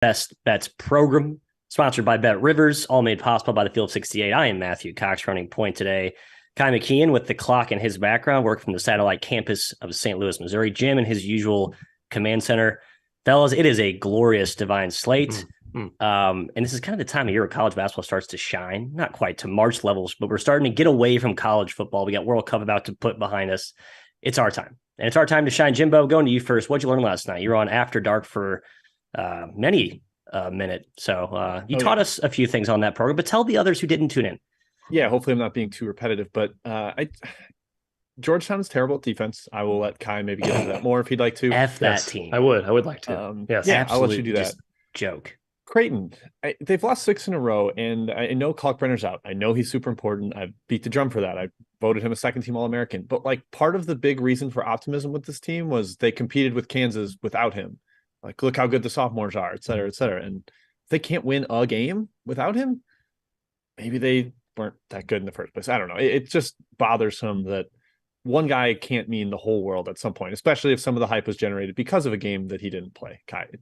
Best Bets program, sponsored by BetRivers, all made possible by the Field 68. I am Matthew Cox, running point today. Kai McKeon with the clock in his background, work from the satellite campus of St. Louis, Missouri. Jim in his usual command center. Fellas, it is a glorious divine slate. And this is kind of the time of year where college basketball starts to shine. Not quite to March levels, but we're starting to get away from college football. We got World Cup about to put behind us. It's our time. And it's our time to shine. Jimbo, going to you first. What'd you learn last night? You were on After Dark for many minute. So you taught us a few things on that program, but tell the others who didn't tune in. Yeah, hopefully I'm not being too repetitive, but Georgetown is terrible at defense. I will let Kai maybe get into that more if he'd like to. That team. I would like to. Yes, yeah, I'll let you do that. Joke. Creighton, they've lost 6 in a row, and I know Kalkbrenner's out. I know he's super important. I beat the drum for that. I voted him a second-team All-American. But like part of the big reason for optimism with this team was they competed with Kansas without him. Like, look how good the sophomores are, et cetera, et cetera. And if they can't win a game without him, maybe they weren't that good in the first place. I don't know. It's just bothersome that one guy can't mean the whole world at some point, especially if some of the hype was generated because of a game that he didn't play. Kai, it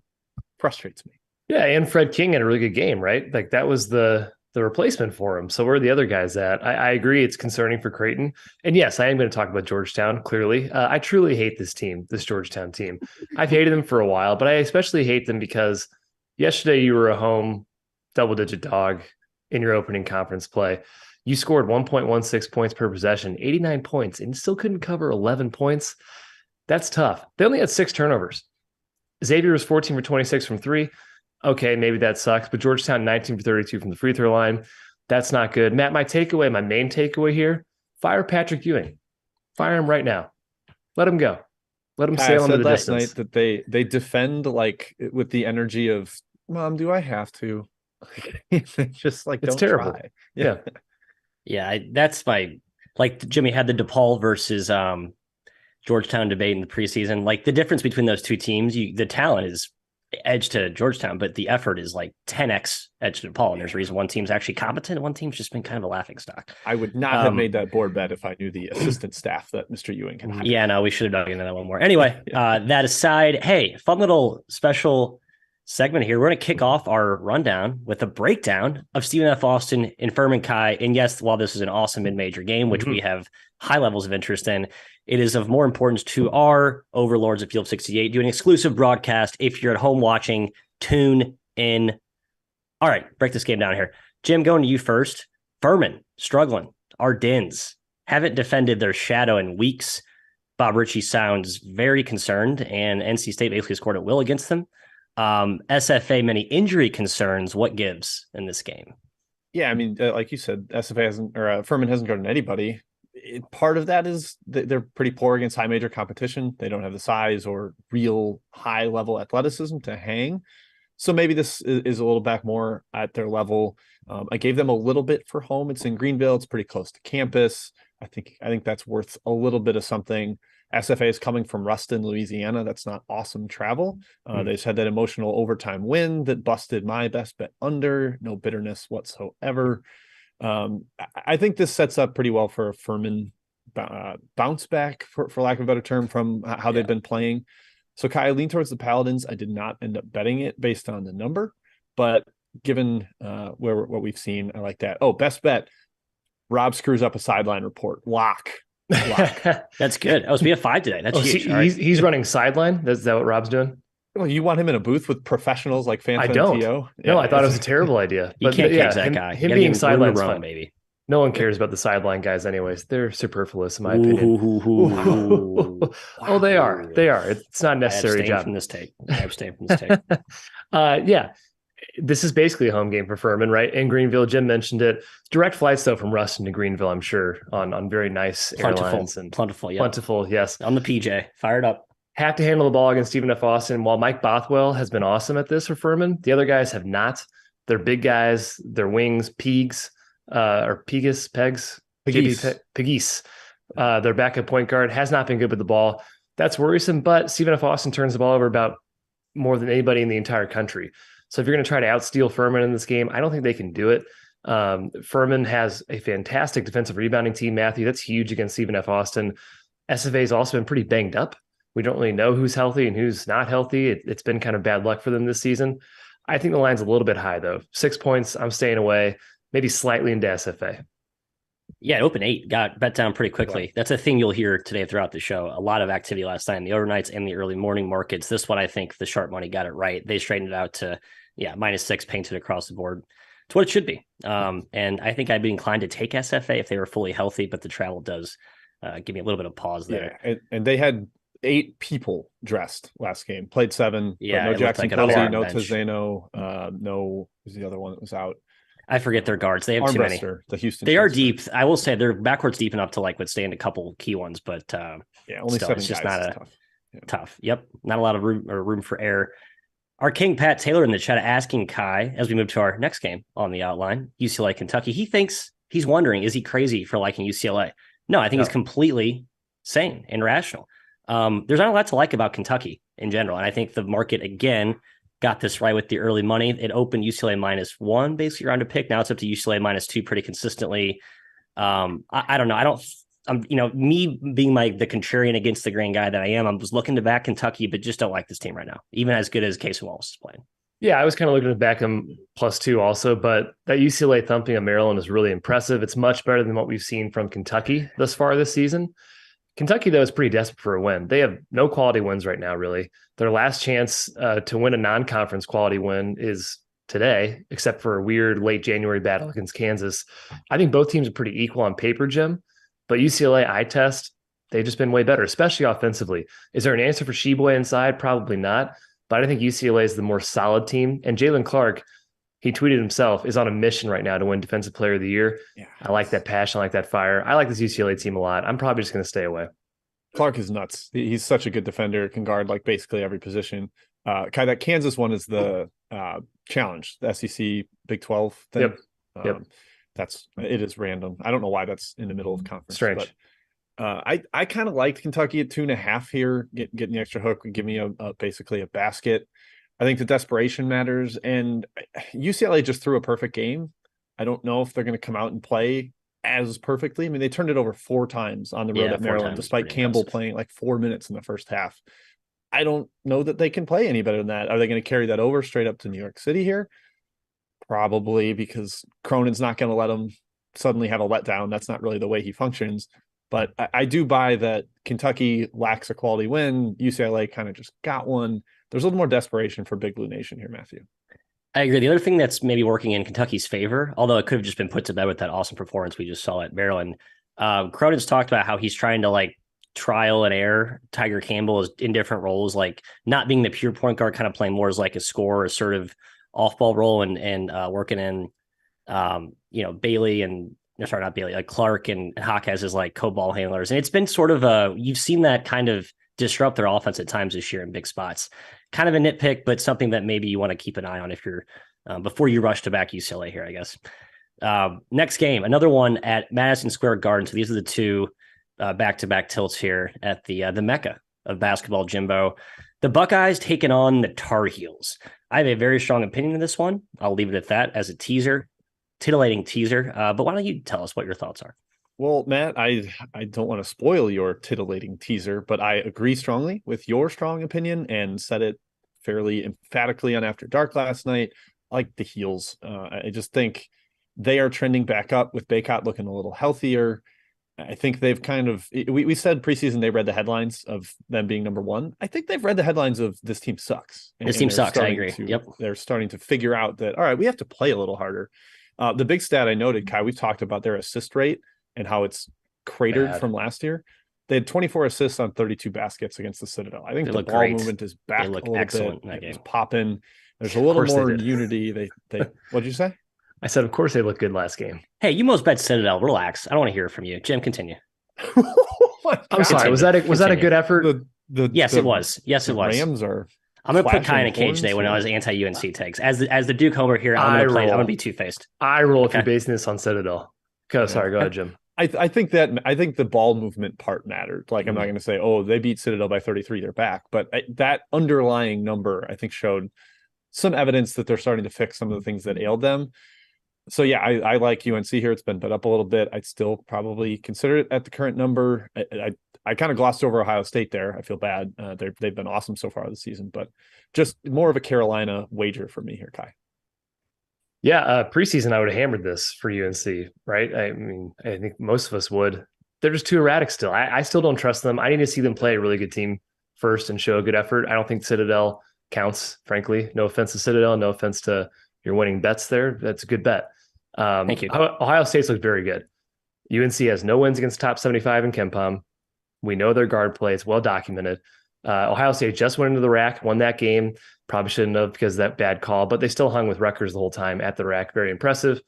frustrates me. Yeah, and Fred King had a really good game, right? Like that was the replacement for him. So where are the other guys at? I agree it's concerning for Creighton. And yes, I am going to talk about Georgetown, clearly. I truly hate this team, this Georgetown team. I've hated them for a while, but I especially hate them because yesterday you were a home double-digit dog in your opening conference play. You scored 1.16 points per possession, 89 points, and still couldn't cover 11 points. That's tough. They only had 6 turnovers. Xavier was 14 for 26 from 3. Okay, maybe that sucks, but Georgetown 19 for 32 from the free throw line. That's not good. Matt, my main takeaway here, fire Patrick Ewing. Fire him right now. Let him go. Let him sail into the distance. I said last night that they defend like with the energy of, Mom, do I have to? Just like, it's don't terrible. Try. Yeah. Yeah, that's my, like Jimmy had the DePaul versus Georgetown debate in the preseason. Like the difference between those two teams, the talent is edge to Georgetown, but the effort is like 10x edge to DePaul. And there's a reason one team's actually competent and one team's just been kind of a laughing stock. I would not have made that board bet if I knew the assistant staff that Mr. Ewing can hire. Yeah, no, we should have dug into that one more. Anyway, that aside, hey, fun little special segment here. We're going to kick off our rundown with a breakdown of Stephen F. Austin and Furman Kai. And yes, while this is an awesome mid-major game, which we have high levels of interest in, it is of more importance to our overlords at Field 68. Do an exclusive broadcast. If you're at home watching, tune in. All right, break this game down here. Jim, going to you first. Furman, struggling. Our Dins haven't defended their shadow in weeks. Bob Ritchie sounds very concerned, and NC State basically scored at will against them. SFA, many injury concerns. What gives in this game? Yeah, I mean, like you said, Furman hasn't gotten anybody. Part of that is they're pretty poor against high major competition. They don't have the size or real high level athleticism to hang. So maybe this is a little back more at their level. I gave them a little bit for home. It's in Greenville. It's pretty close to campus. I think that's worth a little bit of something. SFA is coming from Ruston, Louisiana. That's not awesome travel. They just had that emotional overtime win that busted my best bet under. No bitterness whatsoever. I think this sets up pretty well for a Furman bounce back, for lack of a better term, from how they've been playing. So Kai, I lean towards the Paladins. I did not end up betting it based on the number, but given what we've seen, I like that. Oh, best bet. Rob screws up a sideline report. Lock. That's good. Oh, so we have 5 today. That's huge. He's running sideline. Is that what Rob's doing? Well, you want him in a booth with professionals like Fanta I don't. and T.O.? No, I thought it was a terrible idea. You can't catch that guy. Him being sideline's fine, maybe. No one cares about the sideline guys anyways. They're superfluous in my opinion. Oh, they are. It's not a necessary job. I abstain from this take. Yeah. This is basically a home game for Furman, right? In Greenville, Jim mentioned it. Direct flights, though, from Ruston to Greenville, I'm sure, on very nice airlines. Plentiful, yeah. Plentiful, yes. On the PJ. Fired up. Have to handle the ball against Stephen F. Austin. While Mike Bothwell has been awesome at this for Furman, the other guys have not. They're big guys. They're wings, Pegs. Their backup point guard has not been good with the ball. That's worrisome, but Stephen F. Austin turns the ball over about more than anybody in the entire country. So if you're going to try to outsteal Furman in this game, I don't think they can do it. Furman has a fantastic defensive rebounding team, Matthew. That's huge against Stephen F. Austin. SFA has also been pretty banged up. We don't really know who's healthy and who's not healthy. It's been kind of bad luck for them this season. I think the line's a little bit high, though. 6 points, I'm staying away, maybe slightly into SFA. Yeah, open 8, got bet down pretty quickly. Yeah. That's a thing you'll hear today throughout the show. A lot of activity last night in the overnights and the early morning markets. This one, I think the sharp money got it right. They straightened it out to, -6 painted across the board. It's what it should be. And I think I'd be inclined to take SFA if they were fully healthy, but the travel does give me a little bit of pause there. Yeah, and they had 8 people dressed last game, played 7. Yeah, but no Jackson Posey, no Tizano, no, who's the other one that was out? I forget their guards. They have too many. The Houston. They are deep. I will say they're backwards deep enough to withstand a couple key ones, but only still, 7 it's just guys. Not tough. Tough. Yep, not a lot of room for error. Our King Pat Taylor in the chat asking Kai as we move to our next game on the outline, UCLA Kentucky. He's wondering, is he crazy for liking UCLA? No, I think he's completely sane and rational. There's not a lot to like about Kentucky in general, and I think the market again got this right with the early money. It opened UCLA -1 basically around a pick. Now it's up to UCLA -2 pretty consistently. I don't know. Me being the contrarian against the grain guy that I am, I was looking to back Kentucky, but just don't like this team right now, even as good as Casey Wallace is playing. Yeah, I was kind of looking to back him +2 also, but that UCLA thumping of Maryland is really impressive. It's much better than what we've seen from Kentucky thus far this season. Kentucky, though, is pretty desperate for a win. They have no quality wins right now, really. Their last chance to win a non-conference quality win is today, except for a weird late January battle against Kansas. I think both teams are pretty equal on paper, Jim, but UCLA eye test, they've just been way better, especially offensively. Is there an answer for Sheboy inside? Probably not, but I think UCLA is the more solid team. And Jalen Clark, he tweeted himself, is on a mission right now to win Defensive Player of the Year. Yeah. I like that passion. I like that fire. I like this UCLA team a lot. I'm probably just going to stay away. Clark is nuts. He's such a good defender, can guard basically every position. Kai, that Kansas one is the challenge, the SEC Big 12 thing. Yep. It is random. I don't know why that's in the middle of conference. Strange. But I kind of liked Kentucky at 2.5 here, getting the extra hook would give me basically a basket. I think the desperation matters, and UCLA just threw a perfect game. I don't know if they're going to come out and play as perfectly. I mean, they turned it over 4 times on the road at Maryland, despite Campbell playing 4 minutes in the first half. I don't know that they can play any better than that. Are they going to carry that over straight up to New York City here? Probably, because Cronin's not going to let them suddenly have a letdown. That's not really the way he functions. But I do buy that Kentucky lacks a quality win. UCLA kind of just got one. There's a little more desperation for Big Blue Nation here, Matthew. I agree. The other thing that's maybe working in Kentucky's favor, although it could have just been put to bed with that awesome performance we just saw at Maryland, Cronin's talked about how he's trying to trial and error Tiger Campbell in different roles, not being the pure point guard, kind of playing more as a scorer, assertive off-ball role, and working in, Bailey and not Bailey, Clark and Hawk as his co-ball handlers. And it's been sort of you've seen that kind of disrupt their offense at times this year in big spots. Kind of a nitpick, but something that maybe you want to keep an eye on if you're before you rush to back UCLA here, I guess. Next game, another one at Madison Square Garden. So these are the 2 back-to-back tilts here at the Mecca of basketball, Jimbo. The Buckeyes taking on the Tar Heels. I have a very strong opinion of this one. I'll leave it at that as a titillating teaser. But why don't you tell us what your thoughts are? Well, Matt, I don't want to spoil your titillating teaser, but I agree strongly with your strong opinion and said it fairly emphatically on After Dark last night. I like the Heels. I just think they are trending back up with Baycott looking a little healthier. I think they've we said preseason they read the headlines of them being number 1. I think they've read the headlines of this team sucks. This team sucks. I agree. They're starting to figure out that, all right, we have to play a little harder. The big stat I noted, Kai, we've talked about their assist rate and how it's cratered from last year. They had 24 assists on 32 baskets against the Citadel. I think the ball movement is back a little bit. It's popping. There's a little more unity. They what did you say? I said, of course they looked good last game. Hey, you most bet Citadel. Relax. I don't want to hear from you. Jim, continue. I'm sorry. Was that a good effort? Yes, it was. Yes, it was. Rams are. I'm going to put Kai in a cage today when I was anti-UNC takes. As the Duke homer here, I'm going to be two-faced. I roll if you're basing this on Citadel. Sorry, go ahead, Jim. I think the ball movement part mattered. I'm not going to say, oh, they beat Citadel by 33, they're back. But that underlying number, I think, showed some evidence that they're starting to fix some of the things that ailed them. So, yeah, I like UNC here. It's been bet up a little bit. I'd still probably consider it at the current number. I kind of glossed over Ohio State there. I feel bad. They've been awesome so far this season, but just more of a Carolina wager for me here, Kai. Yeah, preseason I would have hammered this for UNC, right? I mean, I think most of us would. They're just too erratic still. I still don't trust them. I need to see them play a really good team first and show a good effort. I don't think Citadel counts, frankly. No offense to Citadel, no offense to your winning bets there. That's a good bet. Thank you. Ohio State's looked very good. UNC has no wins against top 75 in KenPom. We know their guard play. It's well documented. Ohio State just went into the rack, won that game. Probably shouldn't have because of that bad call, but they still hung with Rutgers the whole time at the rack. Very impressive.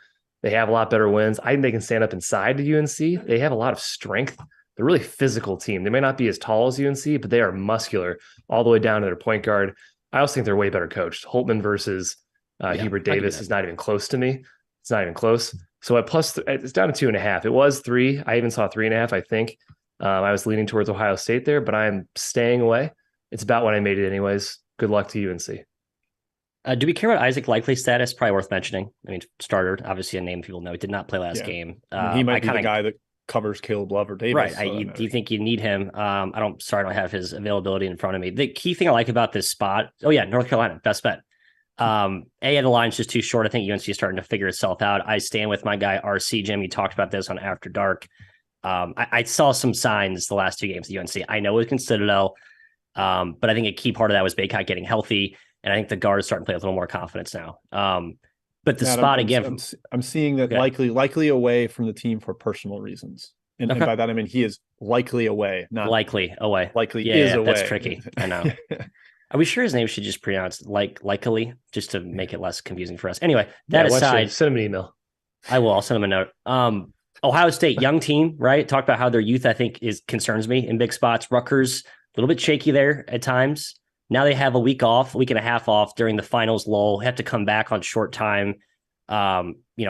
They have a lot better wins. I think they can stand up inside to UNC. They have a lot of strength. They're a really physical team. They may not be as tall as UNC, but they are muscular all the way down to their point guard. I also think they're way better coached. Holtman versus Hubert Davis is not even close to me. It's not even close. So at it's down to 2.5. It was 3. I even saw 3.5, I think. I was leaning towards Ohio State there, but I'm staying away. It's about when I made it anyways. Good luck to UNC. Do we care about Isaac Likely's status? Probably worth mentioning. I mean, starter, obviously a name people know. He did not play last game. He might be the guy that covers Caleb Love or Davis. Right. Do you think you need him? I don't have his availability in front of me. The key thing I like about this spot, North Carolina, best bet. The line's just too short. I think UNC is starting to figure itself out. I stand with my guy, RC Jim. You talked about this on After Dark. I saw some signs the last 2 games at UNC. I know it was against Citadel, but I think a key part of that was Baycott getting healthy, and I think the guard is starting to play with a little more confidence now. But the spot again, I'm seeing that likely away from the team for personal reasons, and by that I mean he is likely away, not likely away. Likely is away. That's tricky. I know. Are we sure his name should just pronounce likely, just to make it less confusing for us? Anyway, that aside, send him an email. I will. I'll send him a note. Ohio State, young team, right? Talked about how their youth, I think, concerns me in big spots. Rutgers, a little bit shaky there at times. Now they have a week and a half off during the finals lull. Have to come back on short time,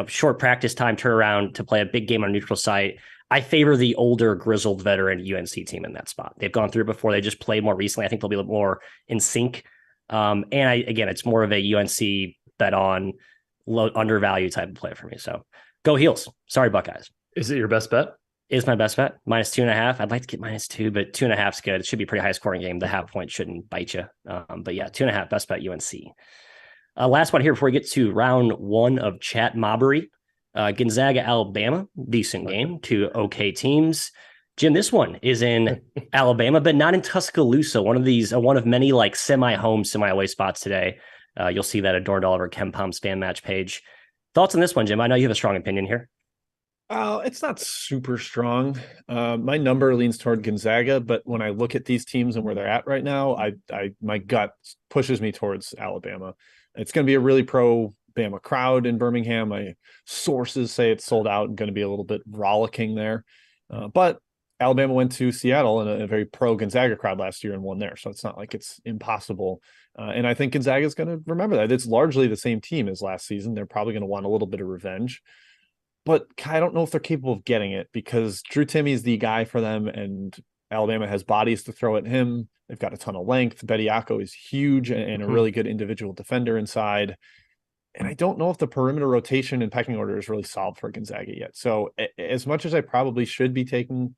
short practice time, turn around to play a big game on a neutral site. I favor the older, grizzled veteran UNC team in that spot. They've gone through it before. They just played more recently. I think they'll be a little more in sync. It's more of a UNC bet on low undervalue type of play for me. So go Heels. Sorry, Buckeyes. Is it your best bet? Is my best bet. -2.5. I'd like to get -2, but 2.5 is good. It should be a pretty high scoring game. The half point shouldn't bite you. 2.5, best bet UNC. Last one here before we get to round 1 of chat mobbery. Gonzaga, Alabama, decent game. 2 okay teams. Jim, this one is in Alabama, but not in Tuscaloosa. One of many like semi-home, semi-away spots today. You'll see that adorned all over KenPom's fan match page. Thoughts on this one, Jim? I know you have a strong opinion here. It's not super strong. My number leans toward Gonzaga, but when I look at these teams and where they're at right now, my gut pushes me towards Alabama. It's going to be a really pro Bama crowd in Birmingham. My sources say it's sold out and going to be a little bit rollicking there. But Alabama went to Seattle in a very pro Gonzaga crowd last year and won there. So it's not like it's impossible. And I think Gonzaga is going to remember that. It's largely the same team as last season. They're probably going to want a little bit of revenge. But I don't know if they're capable of getting it because Drew Timme is the guy for them, and Alabama has bodies to throw at him. They've got a ton of length. Bediako is huge and a really good individual defender inside. And I don't know if the perimeter rotation and pecking order is really solved for Gonzaga yet. So as much as I probably should be taking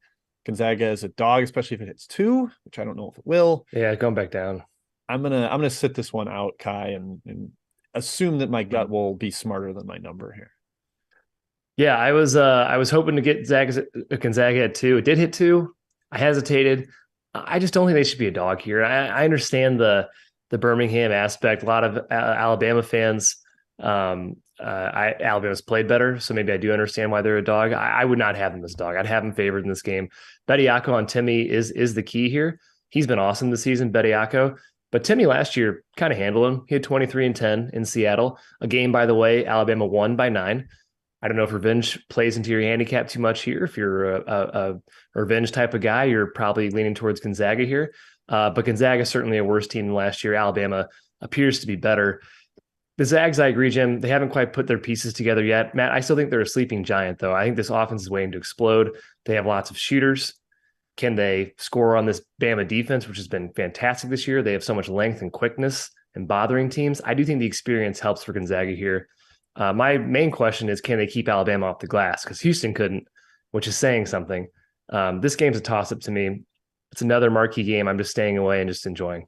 Gonzaga as a dog, especially if it hits 2, which I don't know if it will. Yeah, going back down. I'm gonna sit this one out, Kai, and assume that my gut will be smarter than my number here. Yeah, I was hoping to get Gonzaga at 2. It did hit 2. I hesitated. I just don't think they should be a dog here. I understand the Birmingham aspect. A lot of Alabama fans, Alabama's played better, so maybe I do understand why they're a dog. I would not have them as a dog. I'd have them favored in this game. Bediako on Timme is the key here. He's been awesome this season, Bediako. But Timme last year kind of handled him. He had 23 and 10 in Seattle. A game, by the way, Alabama won by 9. I don't know if revenge plays into your handicap too much here. If you're a revenge type of guy, you're probably leaning towards Gonzaga here. But Gonzaga is certainly a worse team than last year. Alabama appears to be better. The Zags, I agree, Jim. They haven't quite put their pieces together yet. Matt, I still think they're a sleeping giant, though. I think this offense is waiting to explode. They have lots of shooters. Can they score on this Bama defense, which has been fantastic this year? They have so much length and quickness and bothering teams. I do think the experience helps for Gonzaga here. My main question is, can they keep Alabama off the glass? Because Houston couldn't, which is saying something. This game's a toss-up to me. It's another marquee game. I'm just staying away and just enjoying.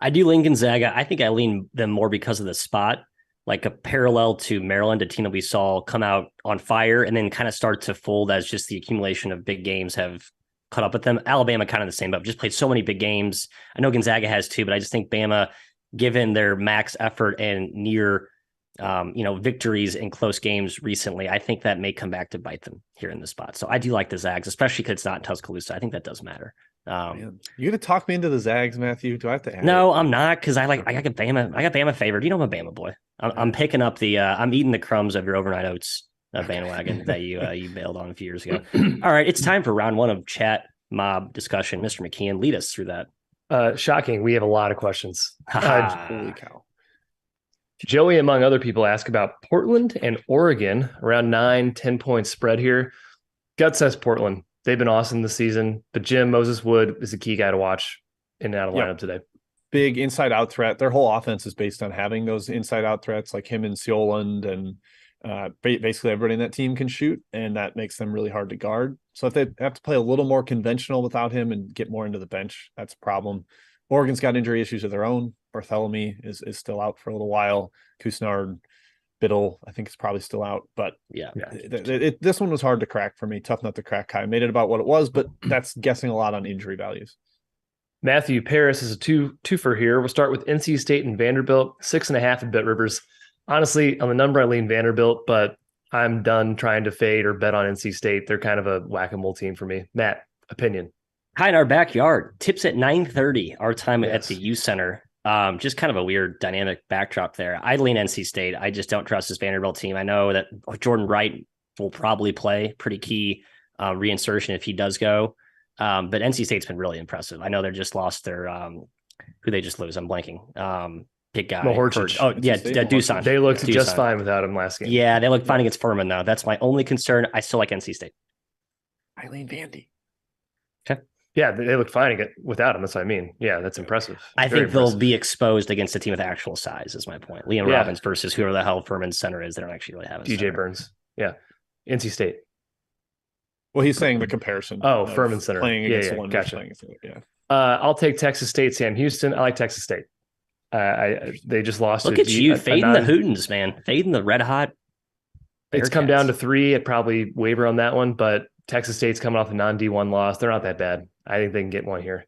I do lean Gonzaga. I think I lean them more because of the spot, like a parallel to Maryland, a team that we saw come out on fire and then kind of start to fold as just the accumulation of big games have caught up with them. Alabama kind of the same, but just played so many big games. I know Gonzaga has too, but I just think Bama, given their max effort and near victories in close games recently, I think that may come back to bite them here in the spot. So I do like the Zags, especially because it's not in Tuscaloosa. I think that does matter. You gonna talk me into the Zags, Matthew? Do I have to add No, it? I'm not, because I got Bama. I got Bama favored. You know I'm a Bama boy. I'm picking up I'm eating the crumbs of your overnight oats bandwagon that you bailed on a few years ago. All right, it's time for round one of chat mob discussion. Mr. McKeon, lead us through that. Shocking. We have a lot of questions. Holy cow. Joey, among other people, ask about Portland and Oregon, around 9-10 point spread here. Gut says Portland. They've been awesome this season, but Jim Moses Wood is a key guy to watch in and out of lineup today. Big inside out threat. Their whole offense is based on having those inside out threats like him and Seoland, and basically everybody in that team can shoot, and that makes them really hard to guard. So if they have to play a little more conventional without him and get more into the bench, that's a problem. Oregon's got injury issues of their own. Bartholomew is still out for a little while. Kusnard, Biddle, I think is probably still out. But this one was hard to crack for me. Tough nut to crack. I made it about what it was, but that's guessing a lot on injury values. Matthew Paris is a twofer here. We'll start with NC State and Vanderbilt, 6.5 at BetRivers. Honestly, on the number, I lean Vanderbilt, but I'm done trying to fade or bet on NC State. They're kind of a whack-a-mole team for me. Matt, opinion. Hi, in our backyard. Tips at 9:30, our time at the U Center. Just kind of a weird dynamic backdrop there. I lean NC State. I just don't trust this Vanderbilt team. I know that Jordan Wright will probably play, pretty key reinsertion if he does go. But NC State's been really impressive. I know they just lost their who they just lose. I'm blanking. Big guy. Mohorčić. Dusan. They looked just fine without him last game. Yeah, they looked fine against Furman, though. That's my only concern. I still like NC State. I lean Vandy. Okay. Yeah, they looked fine without him. That's what I mean. Yeah, that's impressive. I think they'll be exposed against a team with actual size, is my point. Liam Robbins versus whoever the hell Furman's center is. They don't actually really have a DJ center. Burns. Yeah. NC State. Well, he's saying the comparison. Oh, Furman center. Playing against one. Gotcha. Yeah. I'll take Texas State, Sam Houston. I like Texas State. They just lost. Look at you fading the Hootens, man. Fading the red hot. It's come down to 3. I'd probably waver on that one, but Texas State's coming off a non-D1 loss. They're not that bad. I think they can get one here.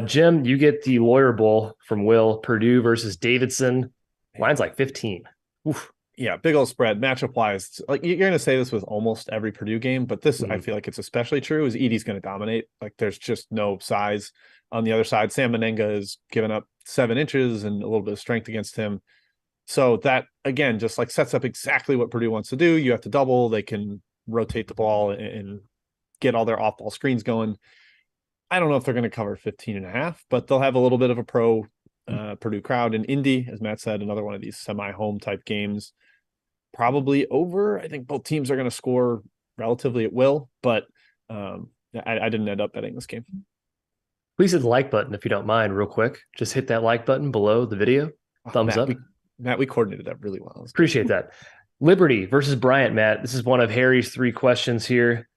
Jim, you get the Lawyer Bowl from Will. Purdue versus Davidson. Line's like 15. Oof. Yeah, big old spread. Matchup wise, like you're going to say this with almost every Purdue game, but this I feel like it's especially true. Is Edey's going to dominate? Like there's just no size on the other side. Sam Menenga has given up 7 inches and a little bit of strength against him. So that again just like sets up exactly what Purdue wants to do. You have to double. They can rotate the ball and get all their off-ball screens going. I don't know if they're going to cover 15.5, but they'll have a little bit of a pro Purdue crowd. In Indy, as Matt said, another one of these semi-home type games. Probably over. I think both teams are going to score relatively at will, but I didn't end up betting this game. Please hit the like button if you don't mind, real quick. Just hit that like button below the video. Thumbs up. Matt, we coordinated that really well. Appreciate that. Liberty versus Bryant, Matt. This is one of Harry's 3 questions here.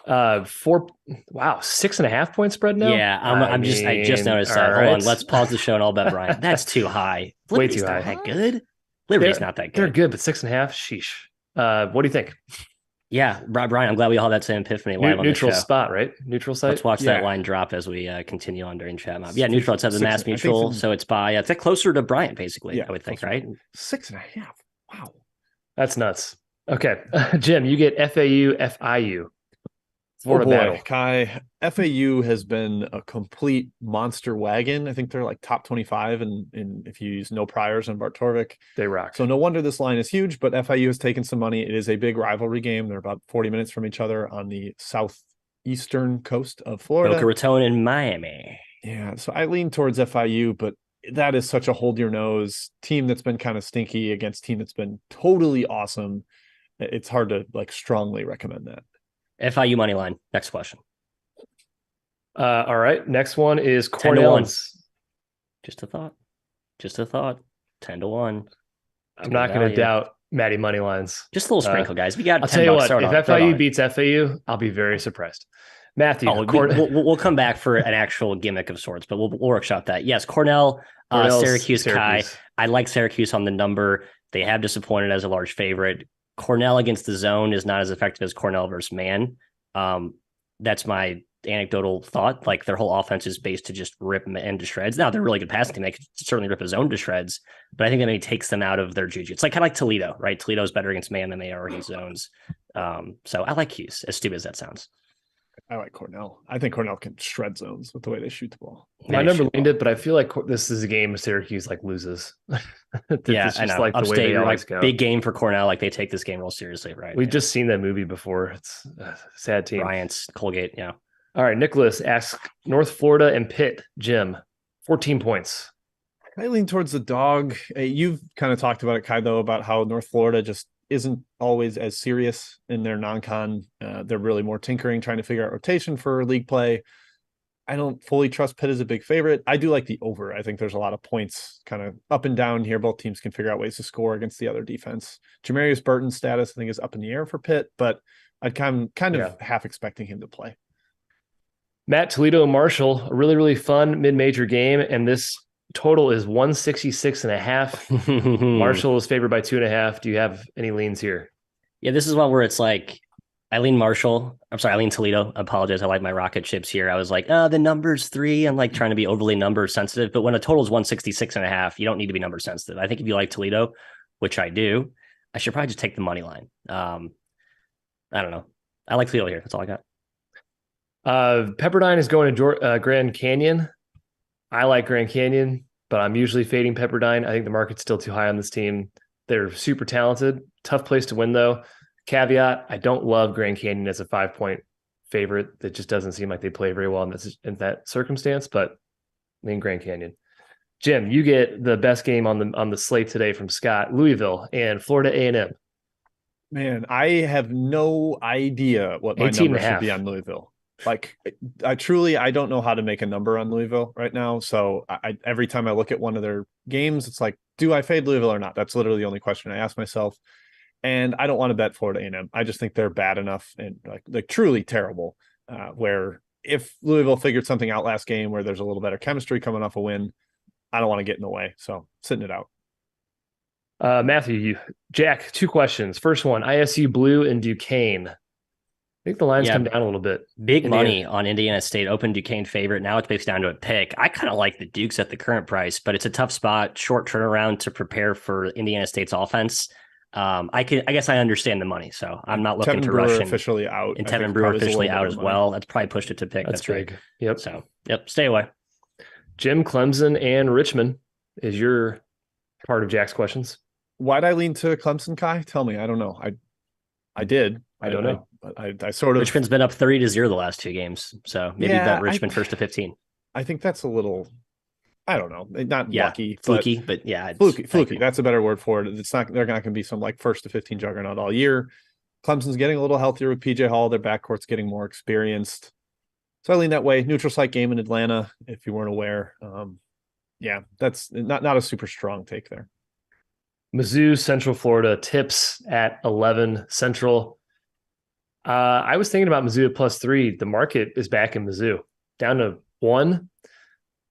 6.5 point spread now. Yeah, I just noticed that. Hold on, let's pause the show and I'll bet Bryant. That's too high. Way too high. Not that good. Liberty's not that good. They're good, but 6.5. Sheesh. What do you think? Yeah, Brian, I'm glad we all had that same epiphany. Neutral spot, right? Neutral site. Let's watch that line drop as we continue on during chat mob. Yeah, neutral. It's at the Mass Mutual, so it's by it's closer to Bryant, basically. I would think, right? 6.5. Wow, that's nuts. Okay, Jim, you get FAU, FIU. Boy, Kai, FAU has been a complete monster wagon. I think they're like top 25, and if you use no priors on Bartorvik, they rock. So no wonder this line is huge, but FIU has taken some money. It is a big rivalry game. They're about 40 minutes from each other on the southeastern coast of Florida. Boca Raton and Miami. Yeah, so I lean towards FIU, but that is such a hold your nose team that's been kind of stinky against team that's been totally awesome. It's hard to like strongly recommend that. FIU money line. Next question. All right. Next one is Cornell. Just a thought. 10-1. I'm not going to doubt Matty money lines. Just a little sprinkle, guys. We got. I'll tell you what. If FIU beats FAU, I'll be very surprised. Matthew, we'll come back for an actual gimmick of sorts, but we'll workshop that. Yes, Cornell, Syracuse, Kai. I like Syracuse on the number. They have disappointed as a large favorite. Cornell against the zone is not as effective as Cornell versus man. That's my anecdotal thought. Like their whole offense is based to just rip man to shreds. Now they're really good passing team. They could certainly rip a zone to shreds, but I think that maybe takes them out of their juju. It's like kind of like Toledo, right? Toledo's better against man than they are against zones. So I like Hughes, as stupid as that sounds. I like Cornell. I think Cornell can shred zones with the way they shoot the ball. My number leaned it, but I feel like this is a game Syracuse like loses. Yeah, I know. Like Upstate, the way they always like go. Big game for Cornell. Like they take this game real seriously, right? We've just seen that movie before. It's a sad team. Bryant's, Colgate, yeah. All right, Nicholas asks North Florida and Pitt. Jim, 14 points. I lean towards the dog. You've kind of talked about it, Kai, though, about how North Florida just isn't always as serious in their non-con. They're really more tinkering, trying to figure out rotation for league play. I don't fully trust Pitt as a big favorite. I do like the over. I think there's a lot of points kind of up and down here. Both teams can figure out ways to score against the other defense. Jamarius Burton's status, I think, is up in the air for Pitt, but I'd kind of half expecting him to play. Matt, Toledo and Marshall, a really, really fun mid-major game, and this total is 166.5. Marshall is favored by 2.5. Do you have any leans here? Yeah, this is one where it's like I lean Marshall. I'm sorry, I lean Toledo. I apologize. I like my rocket chips here. I was like, the number's 3. I'm like trying to be overly number sensitive. But when a total is 166.5, you don't need to be number sensitive. I think if you like Toledo, which I do, I should probably just take the money line. I don't know. I like Toledo here. That's all I got. Pepperdine is going to Grand Canyon. I like Grand Canyon, but I'm usually fading Pepperdine. I think the market's still too high on this team. They're super talented. Tough place to win, though. Caveat, I don't love Grand Canyon as a 5-point favorite. It just doesn't seem like they play very well in that circumstance, but lean Grand Canyon. Jim, you get the best game on the slate today from Scott. Louisville and Florida A&M. Man, I have no idea what my number should be on Louisville. Like, I don't know how to make a number on Louisville right now. So every time I look at one of their games, it's like, do I fade Louisville or not? That's literally the only question I ask myself. And I don't want to bet Florida A&M. I just think they're bad enough and like truly terrible. Where if Louisville figured something out last game where there's a little better chemistry coming off a win, I don't want to get in the way. So sitting it out. Matthew, Jack, 2 questions. First one, ISU Blue and Duquesne. I think the line's come down a little bit. Big money on Indiana State, open Duquesne favorite. Now it's based down to a pick. I kind of like the Dukes at the current price, but it's a tough spot, short turnaround to prepare for Indiana State's offense. I guess I understand the money, so I'm not looking to rush. Officially out, and Tevin Brewer officially out as well. That's probably pushed it to pick. That's big. Right. Yep. So stay away. Jim, Clemson and Richmond is your part of Jack's questions. Why'd I lean to Clemson, Kai? Tell me. I don't know. I did. I don't know. I sort of. Richmond's been up 30-0 the last 2 games, so maybe bet Richmond first to 15. I think that's a little. I don't know. Not lucky, fluky, but yeah, fluky. That's a better word for it. It's not. They're not going to be some like first to 15 juggernaut all year. Clemson's getting a little healthier with PJ Hall. Their backcourt's getting more experienced. So I lean that way. Neutral site game in Atlanta, if you weren't aware. That's not a super strong take there. Mizzou, Central Florida, tips at 11 Central. I was thinking about Mizzou at +3. The market is back in Mizzou. Down to 1.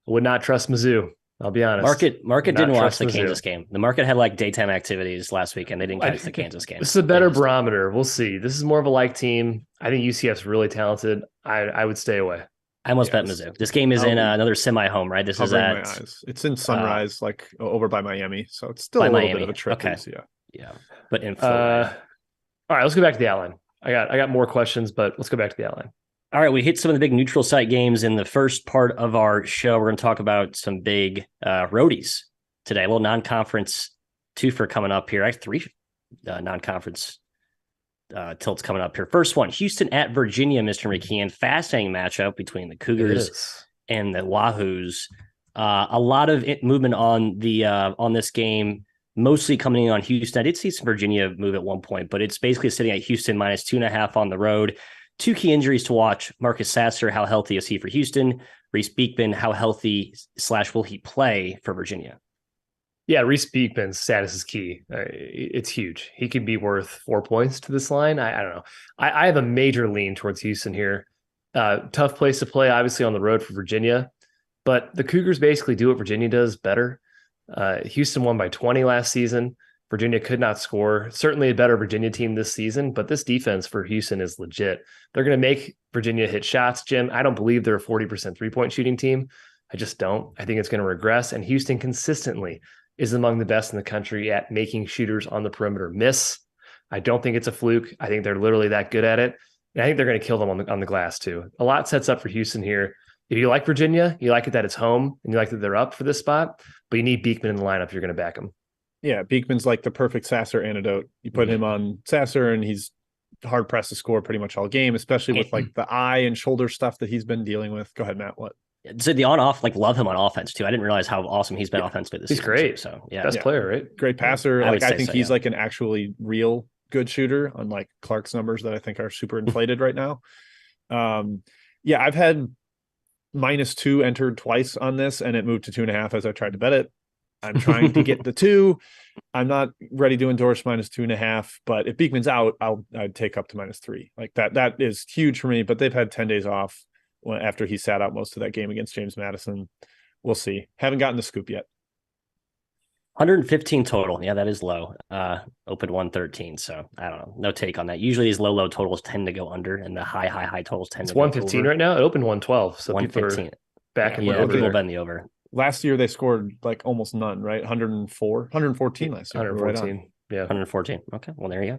Would not trust Mizzou. I'll be honest. Market didn't watch the Kansas game. The market had like daytime activities last week, and they didn't catch the Kansas game. This is a better barometer. We'll see. This is more of a like team. I think UCF's really talented. I would stay away. I almost bet Mizzou. This game is in another semi-home, right? This is at my eyes. It's in Sunrise, over by Miami, so it's still by a little Miami. bit of a trip. Okay. Yeah. But in all right, let's go back to the outline. I got more questions, but let's go back to the outline. All right, we hit some of the big neutral site games in the first part of our show. We're going to talk about some big roadies today. A little non-conference twofer coming up here. I have 3 non-conference tilts coming up here. First one, Houston at Virginia, Mr. McKeon. Fascinating matchup between the Cougars and the Wahoos. A lot of movement on this game, mostly coming in on Houston. I did see some Virginia move at one point, but it's basically sitting at Houston -2.5 on the road. 2 key injuries to watch. Marcus Sasser, how healthy is he for Houston? Reese Beekman, how healthy / will he play for Virginia? Yeah, Reese Beekman's status is key. It's huge. He could be worth 4 points to this line. I don't know. I have a major lean towards Houston here. Tough place to play, obviously, on the road for Virginia. But the Cougars basically do what Virginia does better. Houston won by 20 last season. Virginia could not score. Certainly a better Virginia team this season, but this defense for Houston is legit. They're going to make Virginia hit shots, Jim. I don't believe they're a 40% three-point shooting team. I just don't. I think it's going to regress. And Houston consistently is among the best in the country at making shooters on the perimeter miss. I don't think it's a fluke. I think they're literally that good at it. And I think they're going to kill them on the glass too. A lot sets up for Houston here. If you like Virginia, you like it that it's home and you like that they're up for this spot, but you need Beekman in the lineup if you're going to back him. Yeah, Beekman's like the perfect Sasser antidote. You put him on Sasser and he's hard pressed to score pretty much all game, especially with like the eye and shoulder stuff that he's been dealing with. Go ahead, Matt. What? So the on-off, like, love him on offense too. I didn't realize how awesome he's been offensively this season. He's great. Too, so yeah, best player, right? Great passer. I think so, he's like an actually real good shooter, unlike Clark's numbers that I think are super inflated right now. I've had -2 entered twice on this, and it moved to 2.5 as I tried to bet it. I'm trying to get the 2. I'm not ready to endorse -2.5, but if Beekman's out, I'd take up to -3. Like that is huge for me. But they've had 10 days off after he sat out most of that game against James Madison. We'll see. Haven't gotten the scoop yet. 115 total. Yeah, that is low. Opened 113. So I don't know. No take on that. Usually these low totals tend to go under, and the high totals tend to go 115 right now. It opened 112. So 115. People are back and over. People there. bend the over. Last year they scored like almost none, right? 114 last year. 114. Right, yeah. 114. Okay. Well, there you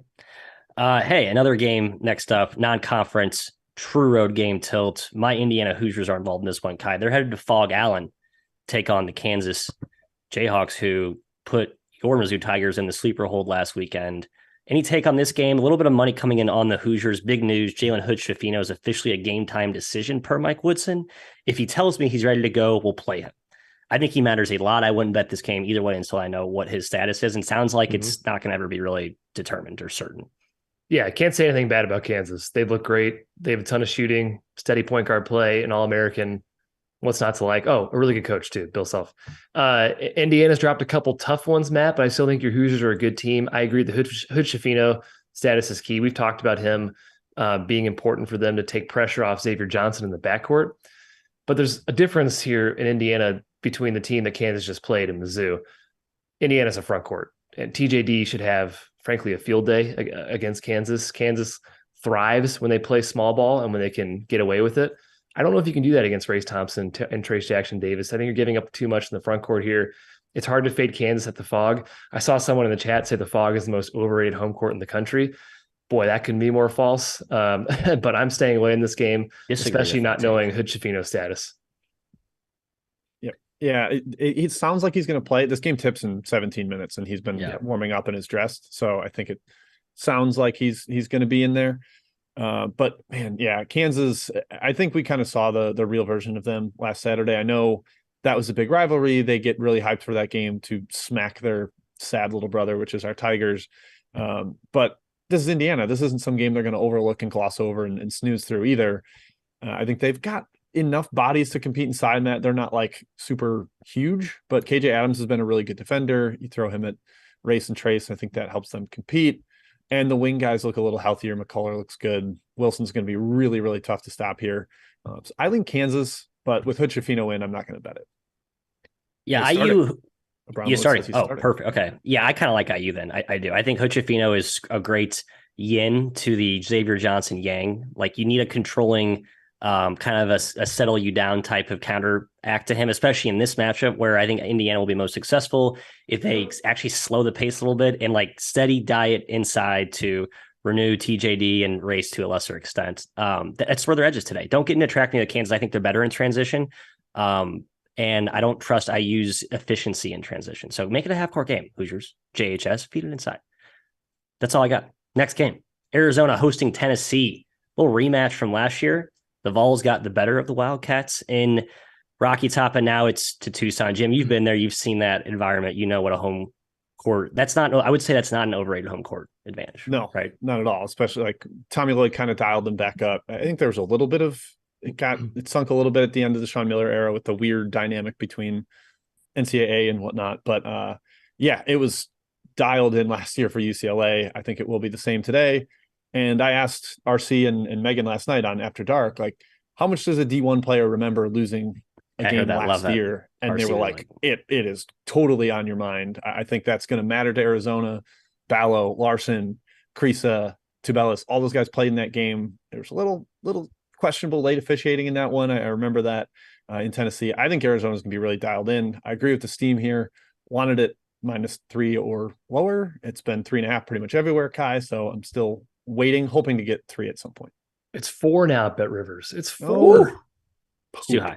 go. Hey, another game next up, non-conference, true road game tilt. My Indiana Hoosiers are involved in this one, Kai. They're headed to Fog Allen, take on the Kansas Jayhawks, who put your Mizzou Tigers in the sleeper hold last weekend. Any take on this game? A little bit of money coming in on the Hoosiers. Big news, Jalen Hood-Schifino is officially a game-time decision per Mike Woodson. If he tells me he's ready to go, we'll play him. I think he matters a lot. I wouldn't bet this game either way until I know what his status is. And sounds like it's not going to ever be really determined or certain. Yeah, I can't say anything bad about Kansas. They look great. They have a ton of shooting, steady point guard play, an All-American. What's not to like? Oh, a really good coach too, Bill Self. Indiana's dropped a couple tough ones, Matt, but I still think your Hoosiers are a good team. I agree. The Hood-Schifino status is key. We've talked about him being important for them to take pressure off Xavier Johnson in the backcourt. But there's a difference here in Indiana between the team that Kansas just played and Mizzou. Indiana's a front court, and TJD should have, frankly, a field day against Kansas. Kansas thrives when they play small ball and when they can get away with it. I don't know if you can do that against Race Thompson and Trace Jackson Davis. I think you're giving up too much in the front court here. It's hard to fade Kansas at the Fog. I saw someone in the chat say the Fog is the most overrated home court in the country. Boy, that can be more false. But I'm staying away in this game, especially not knowing Hood-Schifino's status. Yeah, it sounds like he's going to play. This game tips in 17 minutes, and he's been warming up and is dressed. So I think it sounds like he's going to be in there. But man, yeah, Kansas, I think we kind of saw the real version of them last Saturday. I know that was a big rivalry. They get really hyped for that game to smack their sad little brother, which is our Tigers. But this is Indiana. This isn't some game they're going to overlook and gloss over and snooze through either. I think they've got enough bodies to compete inside that. They're not like super huge, but KJ Adams has been a really good defender. You throw him at Race and Trace, I think that helps them compete. And the wing guys look a little healthier. McCullough looks good. Wilson's going to be really, really tough to stop here. So I think Kansas, but with Hood-Schifino in, I'm not going to bet it. Yeah, IU. You started. Oh, perfect. Okay. Yeah, I kind of like IU then. I do. I think Hood-Schifino is a great yin to the Xavier Johnson yang. Like, you need a controlling kind of a settle you down type of counteract to him, especially in this matchup where I think Indiana will be most successful if they actually slow the pace a little bit and like steady diet inside to renew TJD and Race to a lesser extent. That's where their edges today. Don't get into tracking the Kansas. I think they're better in transition. And I don't trust IU's efficiency in transition. So make it a half-court game, Hoosiers. JHS, feed it inside. That's all I got. Next game, Arizona hosting Tennessee. Little rematch from last year. The Vols got the better of the Wildcats in Rocky Top, and now it's to Tucson. Jim, you've been there. You've seen that environment. You know what a home court. I would say that's not an overrated home court advantage. No, right? Not at all. Especially like Tommy Lloyd kind of dialed them back up. I think there was a little bit of it sunk a little bit at the end of the Sean Miller era with the weird dynamic between NCAA and whatnot. But yeah, it was dialed in last year for UCLA. I think it will be the same today. And I asked RC and Megan last night on After Dark, like, how much does a D1 player remember losing a game last year? And they were like, it is totally on your mind. I think that's going to matter to Arizona. Ballo, Larson, Krisa, Tubelis, all those guys played in that game. There's a little questionable late officiating in that one. I remember that in Tennessee. I think Arizona's going to be really dialed in. I agree with the steam here. Wanted it -3 or lower. It's been 3.5 pretty much everywhere, Kai. So I'm still waiting, hoping to get 3 at some point. It's 4 now at BetRivers. It's 4. It's too high.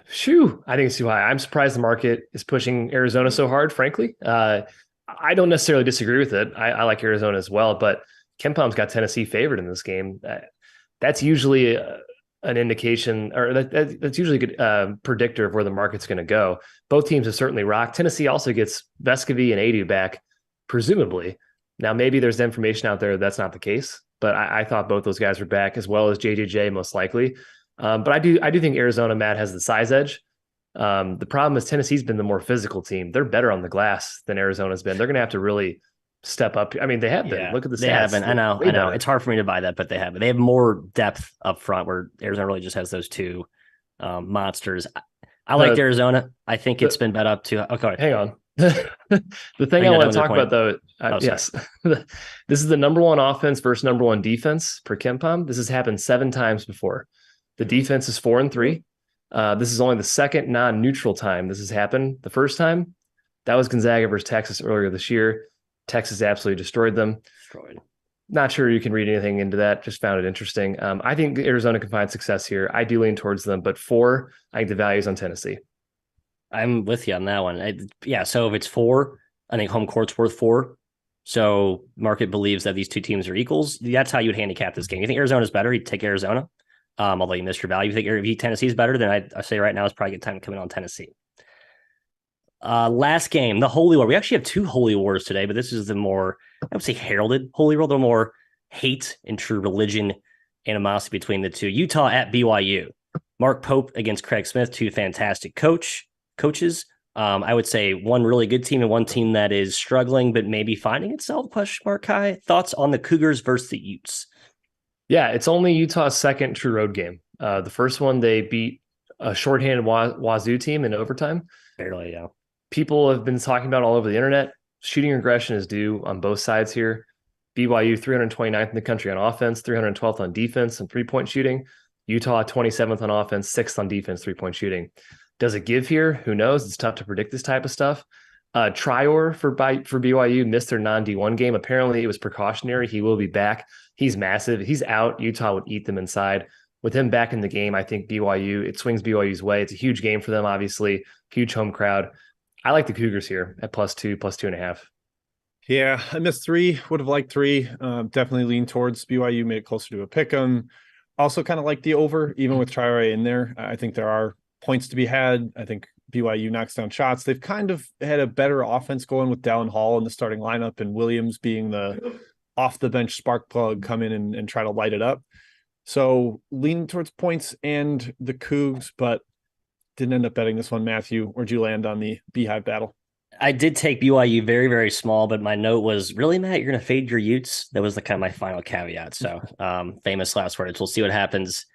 Shoo. I think it's too high. I'm surprised the market is pushing Arizona so hard, frankly. I don't necessarily disagree with it. I like Arizona as well, but KenPom's got Tennessee favored in this game. That's usually an indication, or that's usually a good predictor of where the market's going to go. Both teams have certainly rocked. Tennessee also gets Vescovy and Adu back, presumably. Now, maybe there's information out there that's not the case, but I thought both those guys were back, as well as JJJ most likely. But I do think Arizona, Matt, has the size edge. The problem is Tennessee's been the more physical team. They're better on the glass than Arizona's been. They're going to have to really step up. I mean, they have been. Yeah, look at the stats. They haven't. I know. It's hard for me to buy that, but they have. They have more depth up front, where Arizona really just has those two monsters. I like Arizona. I think it's been bet up to. Okay, hang on. The thing I want to talk about, though, yes, this is the number 1 offense versus number 1 defense per KenPom. This has happened 7 times before. The defense is 4-3. This is only the second non-neutral time this has happened. The first time, that was Gonzaga versus Texas earlier this year. Texas absolutely destroyed them. Not sure you can read anything into that. Just found it interesting. I think Arizona can find success here. I do lean towards them, but 4, I think the value is on Tennessee. I'm with you on that one. So if it's 4, I think home court's worth 4. So market believes that these two teams are equals. That's how you would handicap this game. You think Arizona's better? You'd take Arizona. Although you missed your value. You think if Tennessee's better, then I say right now is probably a good time to come in on Tennessee. Last game, the Holy War. We actually have 2 Holy Wars today, but this is the more, I would say, heralded Holy War, the more hate and true religion animosity between the two. Utah at BYU. Mark Pope against Craig Smith, 2 fantastic coaches. I would say one really good team and one team that is struggling, but maybe finding itself, question mark, Kai. Thoughts on the Cougars versus the Utes? Yeah, it's only Utah's second true road game. The first one, they beat a shorthanded Wazoo team in overtime. Barely, yeah. People have been talking about all over the internet. Shooting regression is due on both sides here. BYU 329th in the country on offense, 312th on defense and 3-point shooting. Utah 27th on offense, 6th on defense, 3-point shooting. Does it give here? Who knows? It's tough to predict this type of stuff. Trior for BYU missed their non-D1 game. Apparently it was precautionary. He will be back. He's massive. He's out. Utah would eat them inside. With him back in the game, I think it swings BYU's way. It's a huge game for them, obviously. Huge home crowd. I like the Cougars here at +2, +2.5. Yeah, I missed 3. Would have liked 3. Definitely lean towards BYU. Made it closer to a pick 'em. Also kind of like the over, even with Trior in there. I think there are points to be had. I think BYU knocks down shots. They've kind of had a better offense going with Dallin Hall in the starting lineup and Williams being the off the bench spark plug, come in and try to light it up. So lean towards points and the Cougs, but didn't end up betting this one. Matthew, where'd you land on the Beehive battle? I did take BYU very, very small, but my note was, really, Matt, you're going to fade your Utes? That was my final caveat. So famous last words. We'll see what happens.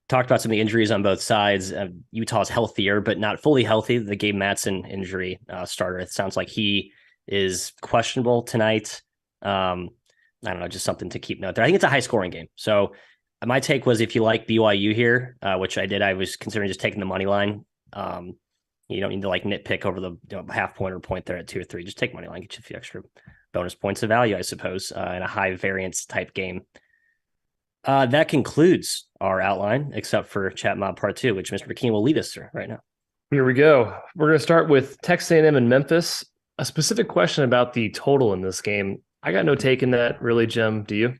Talked about some of the injuries on both sides. Utah's healthier, but not fully healthy. The Gabe Matson injury starter. It sounds like he is questionable tonight. I don't know, just something to keep note there. I think it's a high scoring game. So my take was, if you like BYU here, which I did, I was considering just taking the money line. You don't need to nitpick over the half point or point there at 2 or 3. Just take money line, get you a few extra bonus points of value, I suppose, in a high variance type game. That concludes our outline, except for Chat Mob Part 2, which Mr. McKean will lead us through right now. Here we go. We're going to start with Texas A&M and Memphis. A specific question about the total in this game. I got no take in that, really, Jim. Do you?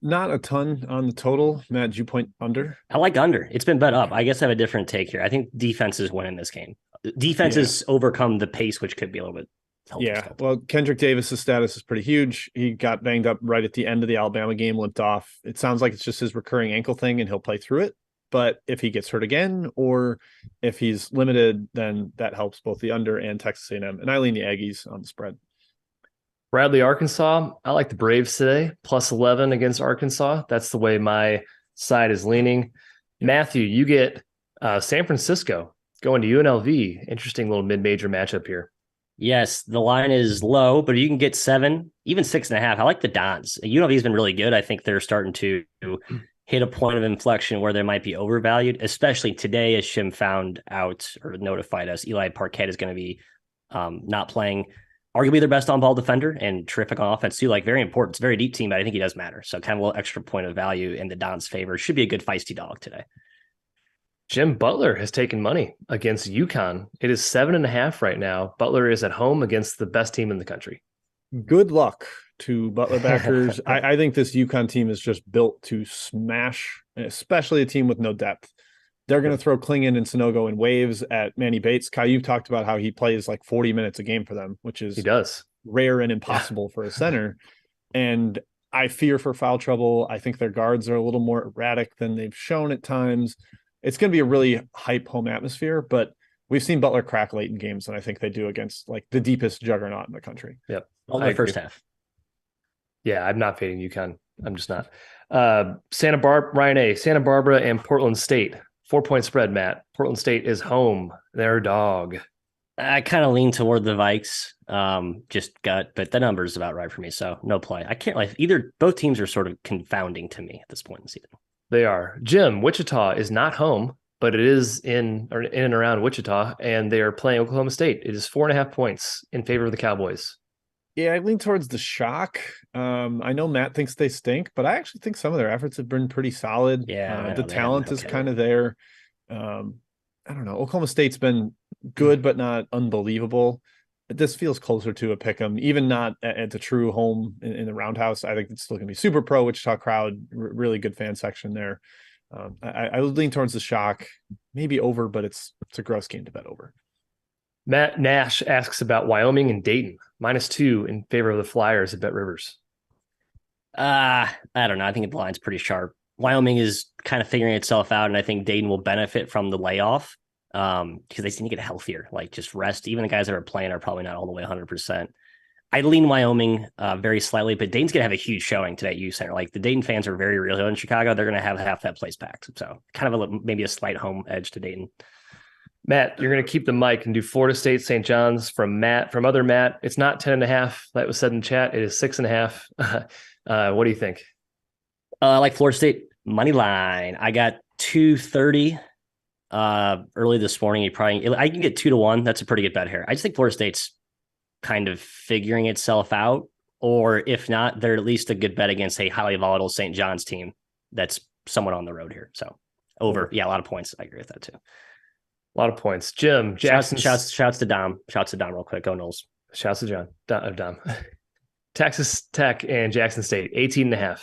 Not a ton on the total. Matt, did you point under? I like under. It's been bet up. I guess I have a different take here. I think defenses win in this game. Defenses overcome the pace, which could be a little bit helpful. Yeah, well, Kendrick Davis's status is pretty huge. He got banged up right at the end of the Alabama game, limped off. It sounds like it's just his recurring ankle thing, and he'll play through it. But if he gets hurt again, or if he's limited, then that helps both the under and Texas A&M. And I lean the Aggies on the spread. Bradley, Arkansas. I like the Braves today, +11 against Arkansas. That's the way my side is leaning. Matthew, you get San Francisco going to UNLV. Interesting little mid-major matchup here. Yes, the line is low, but you can get 7, even 6.5. I like the Dons. UNLV has been really good. I think they're starting to hit a point of inflection where they might be overvalued, especially today, as Shim found out or notified us. Eli Parquet is going to be not playing, arguably their best on-ball defender and terrific on offense too. Like very important. It's a very deep team, but I think he does matter. So kind of a little extra point of value in the Dons' favor. Should be a good feisty dog today. Jim Butler has taken money against UConn. It is 7.5 right now. Butler is at home against the best team in the country. Good luck to Butler backers. I think this UConn team is just built to smash, especially a team with no depth. They're going to throw Klingon and Sonogo in waves at Manny Bates. Kai, you've talked about how he plays like 40 minutes a game for them, which is he does. Rare and impossible for a center. And I fear for foul trouble. I think their guards are a little more erratic than they've shown at times. It's going to be a really hype home atmosphere, but we've seen Butler crack late in games, and I think they do against like the deepest juggernaut in the country. Yep. All the first half. Yeah, I'm not fading UConn. I'm just not. Ryan A., Santa Barbara and Portland State. 4-point spread, Matt. Portland State is home. They're a dog. I kind of lean toward the Vikes. But the number is about right for me. So no play. I can't like either. Both teams are sort of confounding to me at this point in the season. They are. Jim, Wichita is not home, but it is in and around Wichita, and they are playing Oklahoma State. It is 4.5 points in favor of the Cowboys. Yeah, I lean towards the shock. I know Matt thinks they stink, but I actually think some of their efforts have been pretty solid. Yeah, the talent is kind of there. I don't know. Oklahoma State's been good, but not unbelievable. This feels closer to a pick 'em, even not at the true home in the Roundhouse. I think it's still going to be super pro Wichita crowd, really good fan section there. I would lean towards the shock, maybe over, but it's a gross game to bet over. Matt Nash asks about Wyoming and Dayton, -2 in favor of the Flyers at BetRivers. I don't know. I think the line's pretty sharp. Wyoming is kind of figuring itself out, and I think Dayton will benefit from the layoff because they seem to get healthier, like just rest. Even the guys that are playing are probably not all the way 100%. I lean Wyoming very slightly, but Dayton's going to have a huge showing today at U Center. Like the Dayton fans are very real in Chicago. They're going to have half that place packed. So kind of maybe a slight home edge to Dayton. Matt, you're going to keep the mic and do Florida State St. John's from other Matt. It's not 10.5. That was said in chat. It is 6.5. What do you think? I like Florida State money line. I got 230 early this morning. I can get 2-1. That's a pretty good bet here. I just think Florida State's kind of figuring itself out, or if not, they're at least a good bet against a highly volatile St. John's team that's somewhat on the road here. So over. Yeah, a lot of points. I agree with that too. A lot of points. Jim, Jackson. Shouts to Dom. Shouts to Dom real quick. Go Knowles. Shouts to Dom. Texas Tech and Jackson State, 18.5.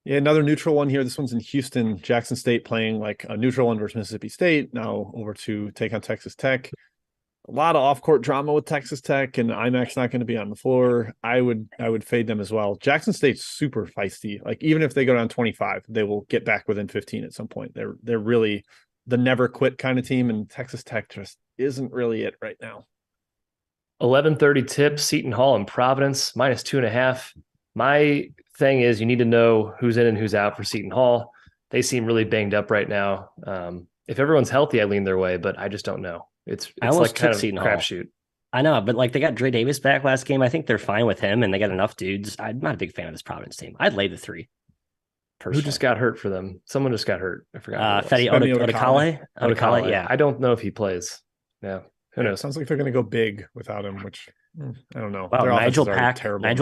Yeah, another neutral one here. This one's in Houston. Jackson State playing like a neutral one versus Mississippi State. Now over to take on Texas Tech. A lot of off-court drama with Texas Tech, and IMAC's not going to be on the floor. I would fade them as well. Jackson State's super feisty. Like even if they go down 25, they will get back within 15 at some point. They're really the never quit kind of team, and Texas Tech just isn't really it right now. 11:30 tip, Seton Hall and Providence, -2.5. My thing is you need to know who's in and who's out for Seton Hall. They seem really banged up right now. If everyone's healthy, I lean their way, but I just don't know. It's like kind of crapshoot. I know, but like they got Dre Davis back last game. I think they're fine with him, and they got enough dudes. I'm not a big fan of this Providence team. I'd lay the 3. Personally. Who just got hurt for them? Someone just got hurt. I forgot. Fedi Odekale. Yeah, I don't know if he plays. Yeah, who knows? Sounds like they're going to go big without him, which I don't know. Wow, Nigel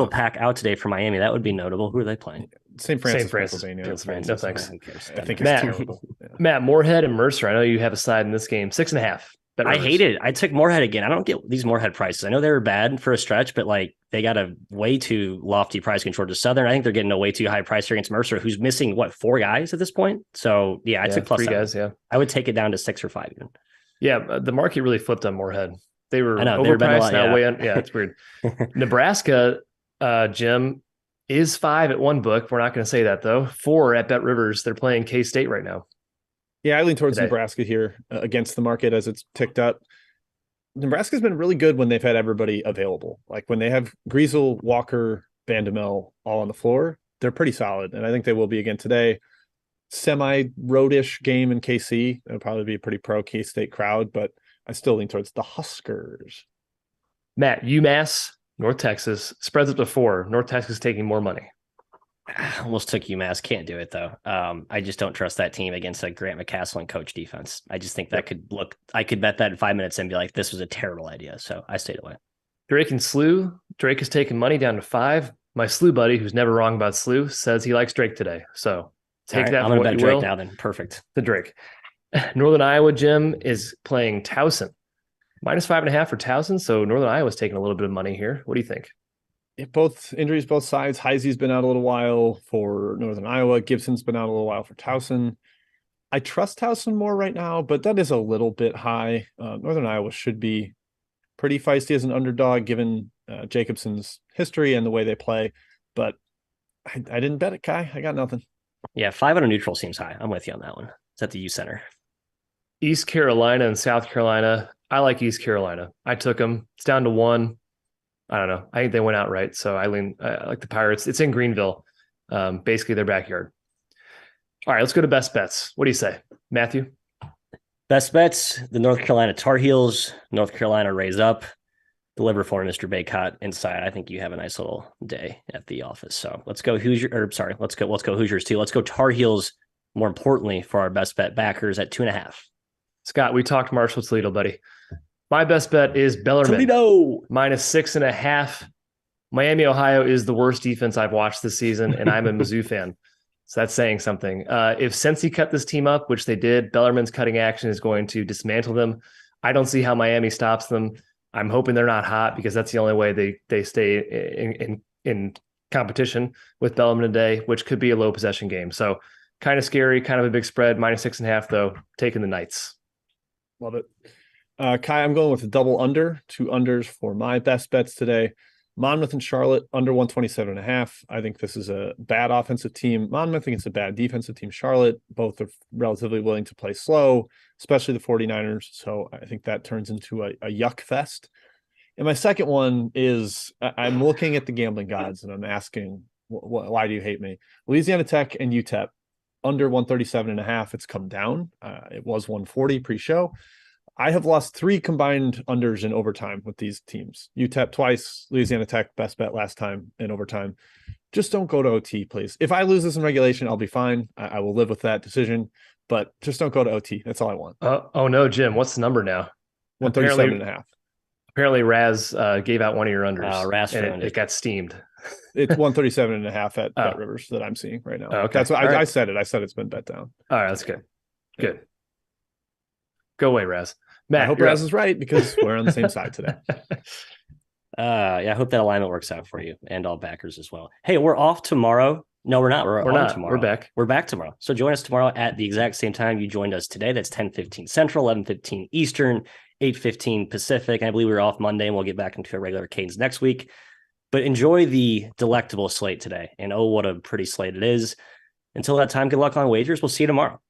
Pack out today for Miami. That would be notable. Who are they playing? St. Francis, Pennsylvania. No thanks. I think it's terrible. Yeah. Matt, Moorhead and Mercer. I know you have a side in this game. 6.5. I hate it. I took Moorhead again. I don't get these Moorhead prices. I know they were bad for a stretch, but like they got a way too lofty price control to Southern. I think they're getting a way too high price here against Mercer, who's missing 4 guys at this point. So yeah, I took plus 3 guys. Yeah, I would take it down to 6 or 5 even. Yeah, the market really flipped on Moorhead. They were overpriced. Now way on. Yeah, it's weird. Nebraska, Jim, is 5 at one book. We're not going to say that though. 4 at BetRivers. They're playing K-State right now. Yeah, I lean towards Nebraska here against the market as it's ticked up. Nebraska's been really good when they've had everybody available. Like when they have Griesel, Walker, Bandamel all on the floor, they're pretty solid. And I think they will be again today. semi-roadish game in KC. It'll probably be a pretty pro K-State crowd, but I still lean towards the Huskers. Matt, UMass, North Texas, spreads up to 4. North Texas taking more money. Almost took UMass. Can't do it, though. I just don't trust that team against a Grant McCastle and coach defense. I just think that could look – I could bet that in 5 minutes and be like, this was a terrible idea. So I stayed away. Drake and SLU. Drake is taking money down to 5. My SLU buddy, who's never wrong about SLU, says he likes Drake today. So take that I'm for going to what bet you Drake will. now then. Perfect. The Drake. Northern Iowa, Jim, is playing Towson. -5.5 for Towson. So Northern Iowa's taking a little bit of money here. What do you think? Both injuries, both sides. Heisey's been out a little while for Northern Iowa. Gibson's been out a little while for Towson. I trust Towson more right now, but that is a little bit high. Northern Iowa should be pretty feisty as an underdog, given Jacobson's history and the way they play. But I didn't bet it, Kai. I got nothing. Yeah, 5 on a neutral seems high. I'm with you on that one. It's at the U Center. East Carolina and South Carolina. I like East Carolina. I took them. It's down to 1. I don't know. I think they went out right. So I like the Pirates. It's in Greenville, basically their backyard. All right, let's go to best bets. What do you say, Matthew? Best bets, the North Carolina Tar Heels. North Carolina raise up. Deliver for Mr. Baycott inside. I think you have a nice little day at the office. So let's go let's go Hoosiers too. Let's go Tar Heels, more importantly, for our best bet backers at 2.5. Scott, we talked Marshall Toledo, buddy. My best bet is Bellarmine. Toledo -6.5. Miami, Ohio is the worst defense I've watched this season, and I'm a Mizzou fan. So that's saying something. If Cincy cut this team up, which they did, Bellarmine's cutting action is going to dismantle them. I don't see how Miami stops them. I'm hoping they're not hot because that's the only way they stay in competition with Bellarmine today, which could be a low possession game. So kind of scary, kind of a big spread. -6.5, though, taking the Knights. Love it. Kai, I'm going with a double under, 2 unders for my best bets today. Monmouth and Charlotte under 127.5. I think this is a bad offensive team. Monmouth against a bad defensive team. Charlotte, both are relatively willing to play slow, especially the 49ers. So I think that turns into a yuck fest. And my second one is I'm looking at the gambling gods and I'm asking, why do you hate me? Louisiana Tech and UTEP under 137.5. It's come down. It was 140 pre-show. I have lost 3 combined unders in overtime with these teams. UTEP twice, Louisiana Tech, best bet last time in overtime. Just don't go to OT, please. If I lose this in regulation, I'll be fine. I will live with that decision, but just don't go to OT. That's all I want. Oh no, Jim, what's the number now? 137.5. Apparently Raz gave out one of your unders. Raz and it got steamed. It's 137.5 at BetRivers that I'm seeing right now. Oh, okay. That's what I said it. I said it's been bet down. All right, that's good. Good. Go away, Raz. Matt, I hope Raz is right because we're on the same side today. I hope that alignment works out for you and all backers as well. Hey, we're off tomorrow. No, we're not. We're on tomorrow. We're back. We're back tomorrow. So join us tomorrow at the exact same time you joined us today. That's 10:15 Central, 11:15 Eastern, 8:15 Pacific. And I believe we're off Monday and we'll get back into a regular cadence next week. But enjoy the delectable slate today. And oh, what a pretty slate it is. Until that time, good luck on wagers. We'll see you tomorrow.